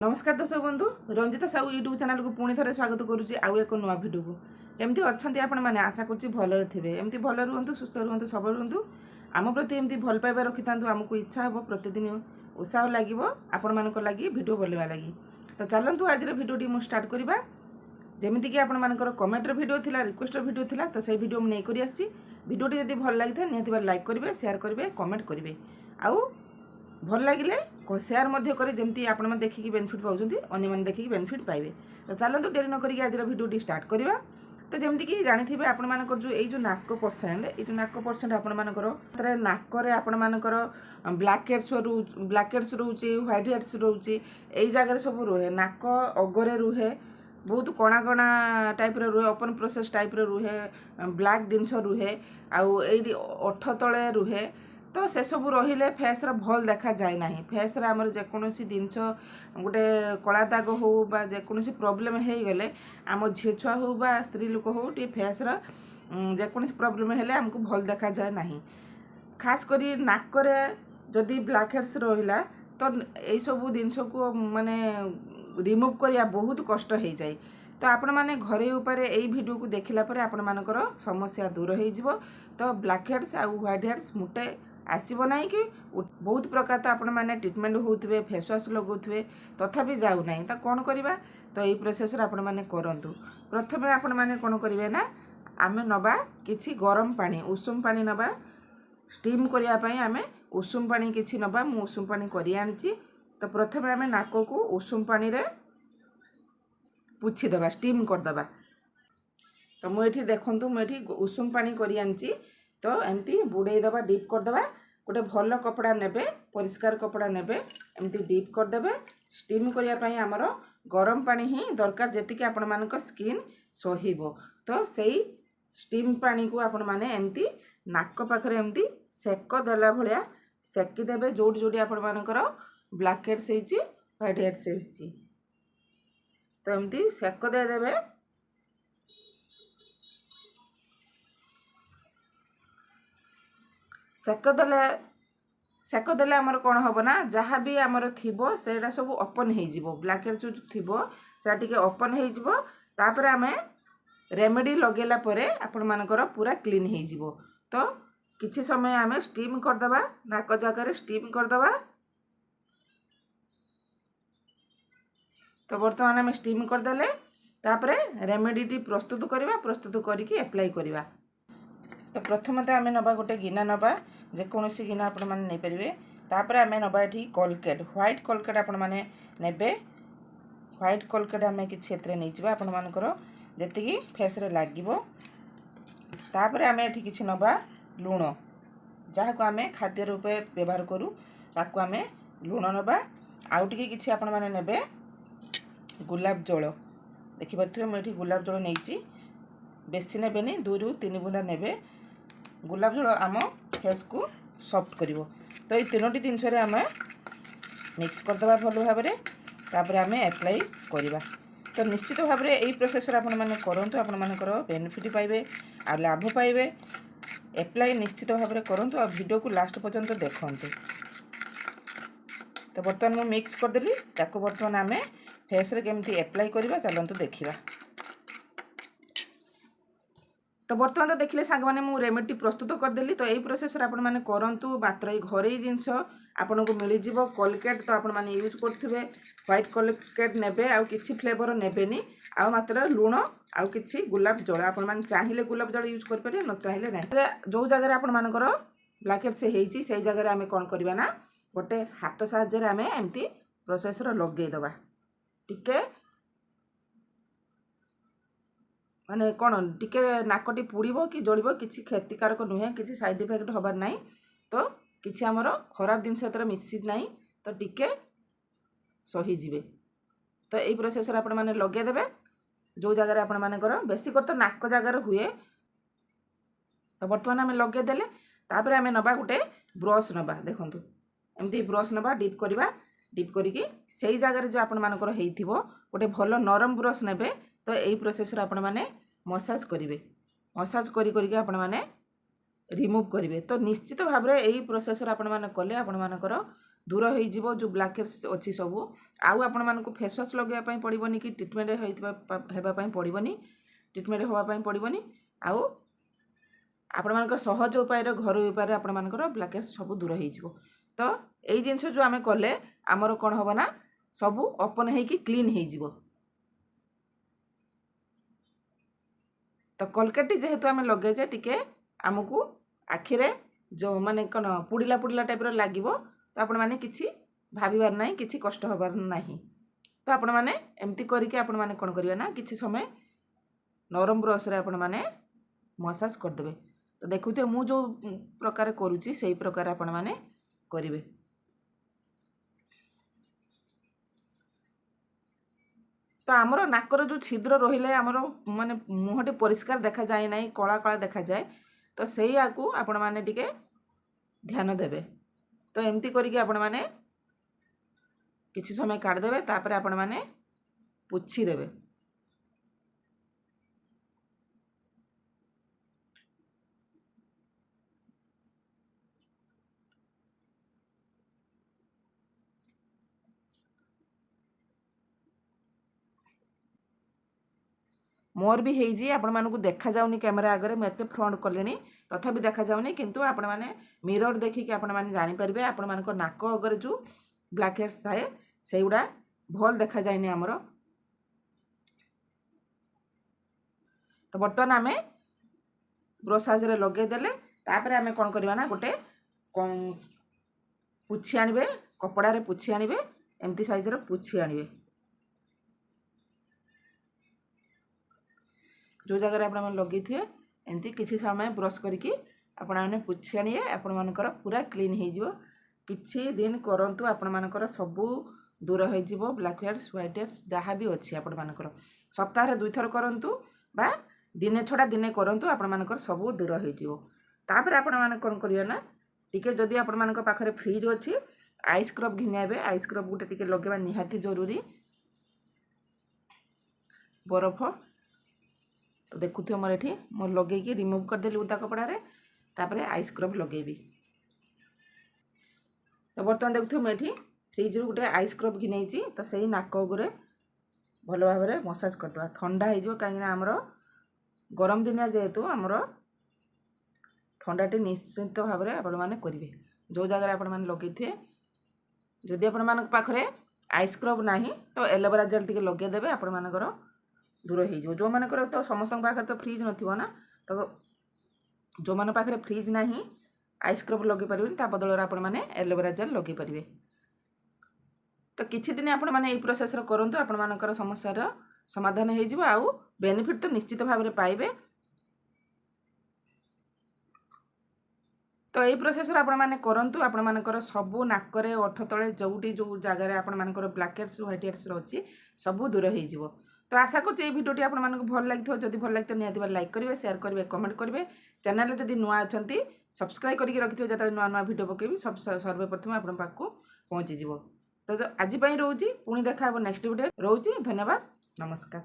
नमस्कार दर्शक बंधु रंजिता साहू यूट्यूब चैनल को पुणी थे स्वागत करुच्ची आउ एक नुआ भिडियो को केमती अच्छा आपण मैंने आशा करुच्ची भलरे थे एमती भल रुहतु सुस्थ रुहतु सब रुहतु आम प्रति एमती भल पाइबा रखि था आमको इच्छा हम प्रतिदिन उत्साह लगे आपण मान लगी भिडियो बनवा लगी। तो चलतु आज भिडियोटी मुझे स्टार्ट करवा जमीक आपर कमेंटर भिडियो थिला रिक्वेस्ट भिडियो थिला तो सही भिडियो मुझे नहीं आसी भिडियोटी जब भल लगी था निहाती लाइक करेंगे शेयर करेंगे कमेंट करेंगे आउ भल लगे शेयर करें जमी आपण मैंने देखिकी बेनिफिट पाँच अन्य मैंने देखिकी बेनिफिट पाइबे। तो चलतु डेरी न करी आज भिडियोटी स्टार्ट करवा। तो जमीक जानी आपण मानकर जो ये नाक परसेंट ये नाक परसेंट आपण मानकर नाकरे आपण मानकर ब्लैक हेड्स रोचे व्हाइट हेड्स रोचे यही जगह सब रुहे नाक अगरे रुहे बहुत कणा कणा टाइप रुहे ओपन प्रोसेस टाइप रुहे ब्लैक जिनस रुहे आउ ये ओठ तले रुहे। तो से सब रहिले फेस भल देखा जाए ना फेस आमर जेकोसी जिनस गोटे कला दाग हो बा जेकोसी प्रोब्लेम हो गले आम झील छुआ हो बा स्त्री लोक हो टे फेस जेकोसी प्रोब्लेम हेले आमको भल देखा जाए ना खास करी नाकरे जदि ब्लैक हेड्स रहिला तो यही सब जिनस को माने रिमूव करिया बहुत कष्ट हो जाए। तो आपण मैंने घरे ऊपर यही वीडियो को देखला पर आपण मानकर समस्या दूर हो। तो ब्लैक हेड्स आ व्हाइट हेड्स मुटे आसब ना कि बहुत प्रकार तो आपण मैंने ट्रिटमेंट होते फेस वाश लगाउे तथापि जाऊ ना तो कौन करवा। तो यही प्रोसेस आपण मैंने करंतु प्रथम आपण मैंने कौन करेंगे ना आम नवा किछि गरम पानी उषुम पानी नवा स्टीम करने आम उषुम पानी किछि नवा मु उषुम पानी करी आनी। तो प्रथम आम नाक को उषुम पानी रे पुछीदबा स्टीम करदबा। तो मुझे देखूँ मुझे उषुम पानी करी आनी तो एमती बुड़ेदबा डीप करदबा गोटे भल कपड़ा नेबे परिष्कार कपड़ा नेबे एमती डीप करदे स्टीम करने आमर गरम पानी ही दरकार जेतिक आपण मानक स्किन सहिबो। तो सही स्टीम पानी को आपण माने एमती नाक पाखरे एमती सेक देला भलिया सेकी देबे जोटी जोटी आपण मानकर ब्लैक हेड्स होइची व्हाइट हेड्स होइची। तो एमती सेक दे देबे सेक देले आमर कौन हम ना जहाँ भी आमर थिबो सेटा सब ओपन हो ब्लैक हेड्स जो थिबो से टिके ओपन हो तापर आम रेमेडी लगेला परे आपण मानकर पूरा क्लीन हो। तो किछि समय आम स्टीम करदबा नाक जगह स्टीम करदबा। तो बर्तमान आम स्टीम करदेले तापरे रेमेडी प्रस्तुत करवा प्रस्तुत करके एप्लाई करवा। तो प्रथम तो आम नवा गोटे गिना नवा जेकोसी गिना आपण मैंने नहीं पारे तापर आम नवा ये कोलगेट व्हाइट कोलगेट आपण मैंने नेबे व्हाइट कोलगेट आम कि नहीं आपण मानकर जी फेस लगे तापर आम ये कि नवा लुण जहाँ को आम खाद्य रूपे व्यवहार करूँ ताकू आम लुण नवा आउ टे कि आपण मैंने नेबे गुलाब जल देखिपे मुझे गुलाब जल नहीं बेसी नेबेनी 2 ରୁ 3 बुंदा नेबे गुलाब जल आम फेस को सॉफ्ट करिवो। तो ये तीनोटी जिनस आम मिक्स करदबा भल भाव में तापर आम एप्लाई करवा। तो निश्चित भाव में यही प्रोसेस आपण मैंने करंतु आपण मानकर बेनिफिट पाइबे आ लाभ पाइबे एप्लाई निश्चित भाव में करंतु आ वीडियो को लास्ट पर्यंत देखंतु। तो बर्तमान मु मिक्स करदेली ताको बर्तमान आम फेस रे केमती एप्लाई करवा चलतु देखिबा। तो बर्तमान तो देखिले सांग माने मु रेमेडी प्रस्तुत करदेली। तो यही प्रोसेस आपण माने करंतु मात्र घरे जिनस आपन को मिल जिवो कोलगेट तो आपण माने यूज करथिबे व्हाइट कोलगेट नेबे आ किछि फ्लेवर नेबेनी आ मात्र लुण आ किछि गुलाब जल आपण माने चाहिले गुलाब जल यूज कर पारे न चाहिले नै। जो जगह आपण मानकर ब्लैक हेड्स हेइची सेही जगह आमे कोन करबा ना गोटे हाथ साहाय्य रे आमे एम्ति प्रोसेस रो लगे दबा टिके माने कौन टिके नाकटी पुड़ो कि जड़ब किसी क्षतिकारक नुहे किसी साइड इफेक्ट हबार ना। तो किसी आमर खराब जिनस मिसी ना तो टिके सहीजे। तो यही प्रोसेस आपण मैंने लगेदे जो जगह आपण मानकर बेसी कर तो नाक जगार हुए। तो बर्तमान आम लगेदेले तापर आम नवा गोटे ब्रश नवा देखूँ एमती ब्रश नवा डीप करवा डीप करी से जगह जो आपण मानकर होइथिबो गोटे भल नरम ब्रश नेबे। तो यही प्रोसेस आपण मैंने मसाज करेंगे मसाज करके आपण मैंने रिमूव करेंगे। तो निश्चित भाव में यही प्रोसेस आपण मैंने कले आपण मानकर दूर हो जो ब्लैक हेड्स अच्छी सब आउ आपण फेस वाश लगे पड़ोनी कि ट्रिटमेंट होगापी पड़ोनी ट्रिटमेंट होगापी पड़ोनी आउ आपण सहज उपाय घर उपाय आपण ब्लैक हेड्स सब दूर हो तो यही जिनस जो आम कले आमर कौन हम ना सब ओपन हो क्लीन हो तो कोलगेट जेहेतु आम लगे टिके आमको आखिरे जो माने कौन पुड़िला पुड़िला टाइप लगे तो आपण मैंने किसी भाबार ना कि कष्ट हबार ना तो आपण मैंने एमती करके आपण मैंने कौन करेंगे ना कि समय नरम ब्रश आपण मैंने मसाज करदे तो देखुए मु जो प्रकार करुच्ची से प्रकार आपण मैंने करेंगे। तो आमर नाकर जो छिद्र रहिले आमर माने मुहटी परिष्कार देखा जाए ना कला कला देखा जाए तो से आपण मैंने टिके ध्यान देवे तो एमती करके आपण मैंने किसी समय काढ़देवे तापर आपण मैंने पोछी देवे। मोर भी है आपण मानक देखा जाऊनी कैमेरा आगे मुझे फ्रंट कले तथापि देखा जाऊनी किंतु आपण मैंने मिरर देखिकी आपण मैंने जानीपारे आपण मान नाक अगर जो ब्लैक हेड्स थाए से गुड़ा भल देखा जाए आमर। तो बर्तमान आम ब्रश साहाଯ୍ୟରେ लगेदेले तापर आम कौन करवा ना गोटे पुछी आणवे कपड़ारे पुछी आणवे एमती साइजर पुछी आणवे जो जगह आप लगे थे एमती किसी समय ब्रश करके आपण मैंने पुछी आनिए आपण मानकर पूरा क्लीन हो किछि दिन करंतु आपण मानकर सबू दूर हो ब्लैक हेड्स व्हाइट हेड्स जहाँ भी अच्छी आपण मानकर सप्ताह 2 थर करंतु बा दिने छड़ा दिने करंतु आपण मानकर सबू दूर हो तापर आपण माने कोन करियो ना टिके जदि आपण मानकर पाखरे फ्रिज अच्छी आइस स्क्रब घिनियाबे आइस स्क्रब गुटे टिके लगेबा निहाती जरूरी बरफ तो देखुए मोर ये मोर लगे रिमूव करदेली उदा कपड़े तापर आइस स्क्रब लगेबी। तो बर्तमान देखुए मुझे फ्रिज गोटे आइस स्क्रब घिनी तो सही नाक अगुरे भल भाव में मसाज करदे ठंडा हो कहीं आमर गरम दिनिया जेहेतु आमर ठंडाटी निश्चित भाव में आपण मैंने करेंगे जो जगह आपण मैंने लगे थे जदि आपण मान पाखरे आइस स्क्रब ना तो एलोवेरा जेल टिके लगेदेवे आपण मानकर दूर हो जो मानकर तो समस्त पाखे तो फ्रिज नथिबो ना तो जो मान पाखे फ्रिज ना आइस स्क्रब लगे पारे बदल आपण मैंने एलोवेरा जेल लगे पारे। तो किछि दिन आपण मैंने प्रोसेस करंतु आपण मानकर समस्यार समाधान हो आउ बेनिफिट तो निश्चित भाव में पाइबे। तो यही प्रोसेस आपण मैंने करंतु आपण मानकर सबू नाकरे ओठ तले जोटी जो जगह आपण मानकर ब्लैक हेड्स व्हाइट हेड्स अच्छी सबू दूर हो। तो आशा करछि ये भिडियोटी आपण मानक भल लागिथो जदि भल लागिथो निहाती बार लाइक करेंगे शेयर करेंगे कमेंट करेंगे चैनल जदि नुआ अछंती सब्सक्राइब करके रखिथिबे जतले नुआ नुआ भिडियो पकेबी सब सर्वप्रथम आपण पाखको पहुँची जिवो। तो आज रोची पुणी देखा नेक्स्ट वीडियो रोची धन्यवाद नमस्कार।